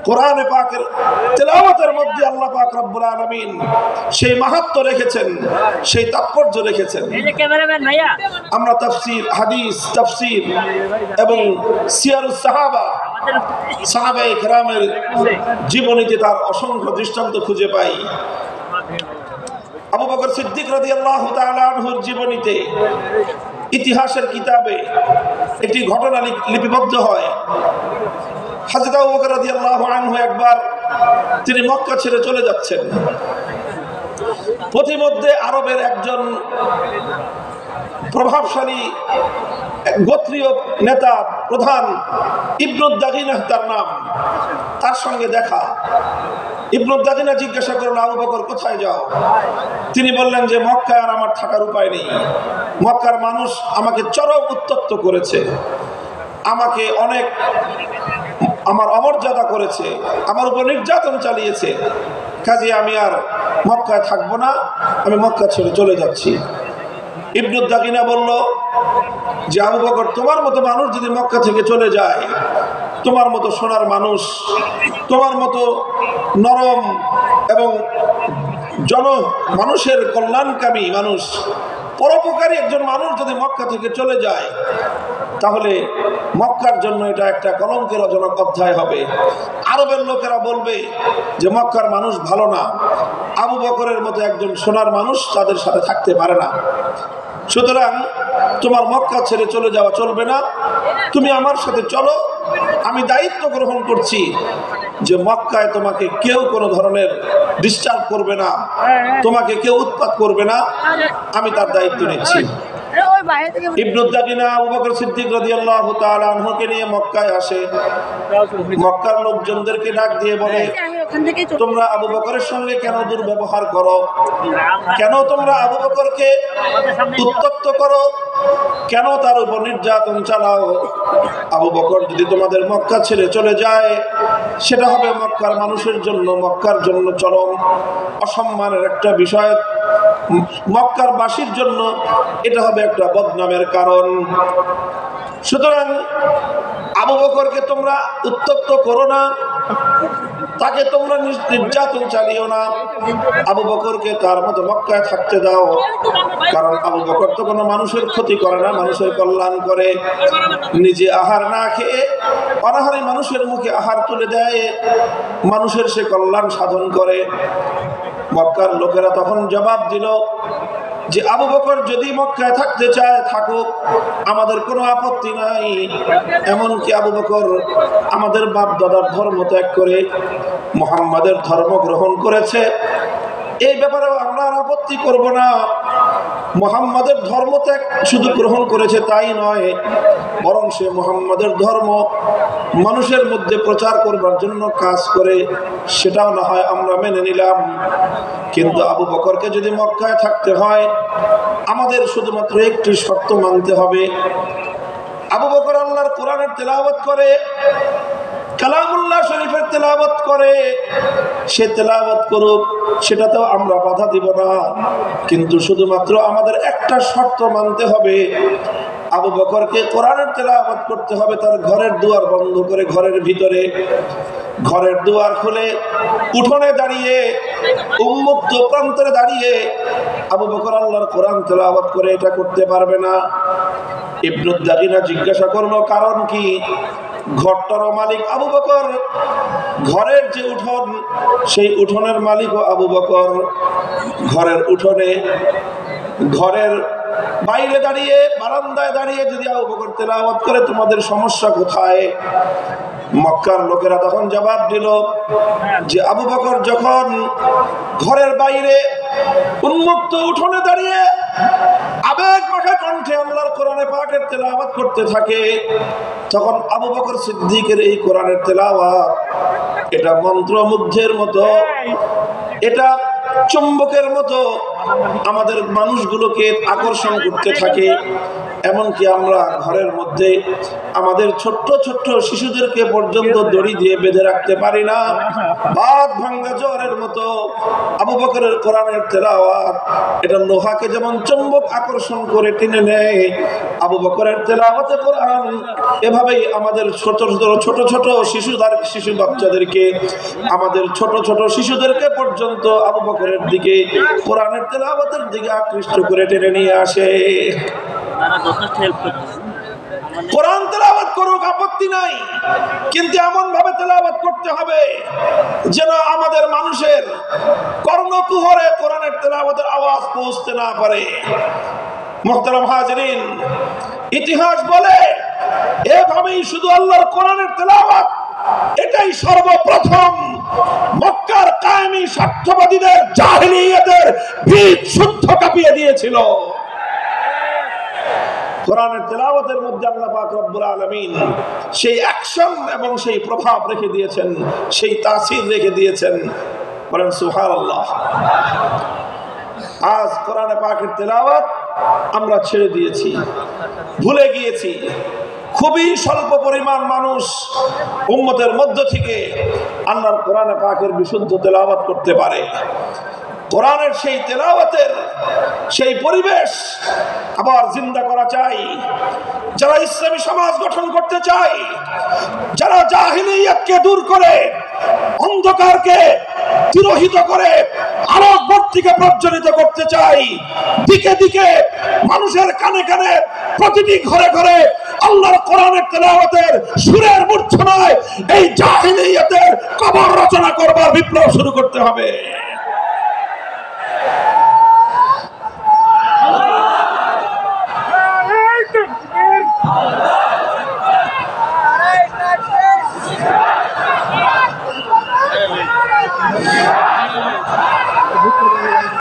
কোরআনে পাকের তেলাওয়াতের মধ্যে আল্লাহ পাক রব্বুল আলামিন সেই মাহাত্ম্য রেখেছেন, সেই তাৎপর্য রেখেছেন। আমরা তাফসীর, হাদিস, তাফসীর এবং সিয়ারুস সাহাবা, সাহাবায়ে কেরামের জীবনীতে তার অসংখ্য দৃষ্টান্ত খুঁজে পাই। আবু বকর সিদ্দিক রাদিয়াল্লাহু তাআলা আনহুর জীবনীতে ইতিহাসের কিতাবে একটি ঘটনা লিপিবদ্ধ হয়। হযরত আবু বকর রাদিয়াল্লাহু আনহু একবার তিনি মক্কা ছেড়ে চলে যাচ্ছেন। পথিমধ্যে আরবের একজন প্রভাবশালী গোত্রীয় নেতা, প্রধান ইবনু দাগিনাহ তার নাম, তার সঙ্গে দেখা। ইবনু দাগিনা জিজ্ঞাসা করলেন, আবু বকর কোথায় যাও? তিনি বললেন যে মক্কায় আর আমার থাকার উপায় নেই। মক্কার মানুষ আমাকে চরম উত্ত্যক্ত করেছে, আমাকে অনেক আমার অমর্যাদা করেছে, আমার উপর নির্যাতন চালিয়েছে, কাজে আমি আর মক্কায় থাকবো না, আমি মক্কা ছেড়ে চলে যাচ্ছি। ইবনু দাগিনা বলল যে আবু বকর, তোমার মতো মানুষ যদি মক্কা থেকে চলে যায়, তোমার মতো সোনার মানুষ, তোমার মতো নরম এবং মানুষের কল্যাণকামী মানুষ, পরোপকারী একজন মানুষ যদি মক্কা থেকে চলে যায়, তাহলে মক্কার জন্য এটা একটা কলঙ্কের জনক অধ্যায় হবে। আরবের লোকেরা বলবে যে মক্কার মানুষ ভালো না, আবু বকরের মতো একজন সোনার মানুষ তাদের সাথে থাকতে পারে না। সুতরাং তোমার মক্কা ছেড়ে চলে যাওয়া চলবে না, তুমি আমার সাথে চলো। আমি দায়িত্ব গ্রহণ করছি যে মক্কায় তোমাকে কেউ কোনো ধরনের ডিস্টার্ব করবে না, তোমাকে কেউ উৎপাত করবে না, আমি তার দায়িত্ব নিচ্ছি। ইবনু দাগিনা আবু বকর সিদ্দিক রাদিয়াল্লাহু তাআলা আনহুকে নিয়ে মক্কায় আসে। মক্কার লোকজনদেরকে ডাক দিয়ে বলে, তোমরা আবু বকরের সঙ্গে কেন দুর্ব্যবহার করো? কেন তোমরা আবু বকরকে উত্ত্যক্ত করো? কেন তার উপর নির্যাতন চালাও? আবু বকর যদি তোমাদের মক্কা ছেড়ে চলে যায়, সেটা হবে মক্কার মানুষের জন্য, মক্কার জন্য চরম অসম্মানের একটা বিষয়, মক্কার বাসীর জন্য এটা হবে একটা বদনামের কারণ। সুতরাং আবু বকরকে তোমরা উত্ত্যক্ত করো না, তাকে তোমরা নির্যাতন চালিও না, আবু বকরকে তার মতো মক্কায় থাকতে দাও। কারণ আবু বকর তো কোনো মানুষের ক্ষতি করে না, মানুষের কল্যাণ করে। নিজে আহার না খেয়ে অনাহারে মানুষের মুখে আহার তুলে দেয়, মানুষের সে কল্যাণ সাধন করে। মক্কার লোকেরা তখন জবাব দিল যে আবু বকর যদি মক্কায় থাকতে চায় থাকুক, আমাদের কোনো আপত্তি নাই। এমনকি আবু বকর আমাদের বাপ দাদার ধর্ম ত্যাগ করে মুহাম্মাদের ধর্ম গ্রহণ করেছে, এই ব্যাপারেও আমরা আপত্তি করব না। মুহাম্মাদের ধর্ম ত্যাগ শুধু গ্রহণ করেছে তাই নয়, বরং সে মুহাম্মাদের ধর্ম মানুষের মধ্যে প্রচার করবার জন্য কাজ করে, সেটাও না হয় আমরা মেনে নিলাম। কিন্তু আবু বকরকে যদি মক্কায় থাকতে হয়, আমাদের শুধুমাত্র একটি শর্ত মানতে হবে। আবু বকর আল্লাহর কোরআনের তেলাওয়াত করে, কালামুল্লাহ শরীফের তেলাওয়াত করে, সে তেলাওয়াত করুক, সেটাতেও আমরা বাধা দিব না। কিন্তু শুধুমাত্র আমাদের একটা শর্ত মানতে হবে, আবু বকরকে কোরআনের তেলাওয়াত করতে হবে তার ঘরের দুয়ার বন্ধ করে, ঘরের ভিতরে। ঘরের দুয়ার খুলে উঠোনে দাঁড়িয়ে, উন্মুক্ত প্রান্তরে দাঁড়িয়ে আবু বকর আল্লাহর কোরআন তেলাওয়াত করে, এটা করতে পারবে না। ইবনু দাগিনা জিজ্ঞাসা করলো, কারণ কি? ঘরটারও মালিক আবু বকর, ঘরের যে উঠোন সেই উঠোনের মালিকও আবু বকর। ঘরের উঠোনে, ঘরের বাইরে দাঁড়িয়ে, বারান্দায় দাঁড়িয়ে যদি আবু বকর তেলাওয়াত করে, তোমাদের সমস্যা কোথায়? মক্কার লোকেরা তখন জবাব দিল যে আবু বকর যখন ঘরের বাইরে উন্মুক্ত উঠোনে দাঁড়িয়ে আবেগ মাখা কণ্ঠে আল্লাহর কোরআনে পাকের তেলাওয়াত করতে থাকে, তখন আবু বকর সিদ্দিকের এই কোরআনের তেলাওয়াত এটা মন্ত্রমুগ্ধের মতো, এটা চুম্বকের মতো আমাদের মানুষগুলোকে আকর্ষণ করতে থাকে। এমনকি আমরা ঘরের মধ্যে আমাদের ছোট্ট ছোট্ট শিশুদেরকে পর্যন্ত দড়ি দিয়ে বেঁধে রাখতে পারি না। বাদ ভাঙ্গা জ্বরের মতো আবু বকরের কোরআনের তেলাওয়াত এটা লোহাকে যেমন চুম্বক আকর্ষণ করে টেনে নেয়, আবু বকরের তেলাওয়াতে কোরআন এভাবেই আমাদের ছোট ছোট শিশু বাচ্চাদেরকে, আমাদের ছোট ছোট শিশুদেরকে পর্যন্ত আবু বকরের দিকে, কোরআনের তেলাওয়াতের দিকে আকৃষ্ট করে টেনে নিয়ে আসে। কোরআন তেলাওয়াত করুক, আপত্তি নাই, কিন্তু এমন ভাবে তেলাওয়াত করতে হবে যেন আমাদের মানুষের কর্ণকুহরে কোরআনের তেলাওয়াতের আওয়াজ পৌঁছতে না পারে। মুহতারাম হাজিরিন, ইতিহাস বলে এভাবেই শুধু আল্লাহর কোরআনের তেলাওয়াত এটাই সর্বপ্রথম মক্কার কায়েমি স্বার্থবাদীদের জাহেলিয়াতের বীজ শুদ্ধ কাঁপিয়ে দিয়েছিল। কোরআনের তেলাওয়াতের মধ্যে আল্লাহ পাক রব্বুল আলামিন সেই অ্যাকশন এবং সেই প্রভাব রেখে দিয়েছেন, সেই তাসির রেখে দিয়েছেন। বলেন সুবহানাল্লাহ। আজ কোরআনে পাকের তেলাওয়াত আমরা ছেড়ে দিয়েছি, ভুলে গিয়েছি। খুবই স্বল্প পরিমাণ মানুষ উম্মতের মধ্য থেকে আল্লাহর কোরআনে পাকের বিশুদ্ধ তেলাওয়াত করতে পারে। কোরআনের সেই তেলাওয়াতের সেই পরিবেশ আবার জিন্দা করা চাই। যারা ইসলামী সমাজ গঠন করতে চায়, যারা জাহিলিয়াতকে দূর করে অন্ধকারকে তিরোহিত করে আলোক বর্তিকে প্রজ্বলিত করতে চাই, দিকে দিকে মানুষের কানে কানে প্রতিটি ঘরে ঘরে আল্লাহর কোরআনের তেলাওয়াতের সুরের মূর্ছনায় এই জাহিলিয়াতের কবর রচনা করবার বিপ্লব শুরু করতে হবে।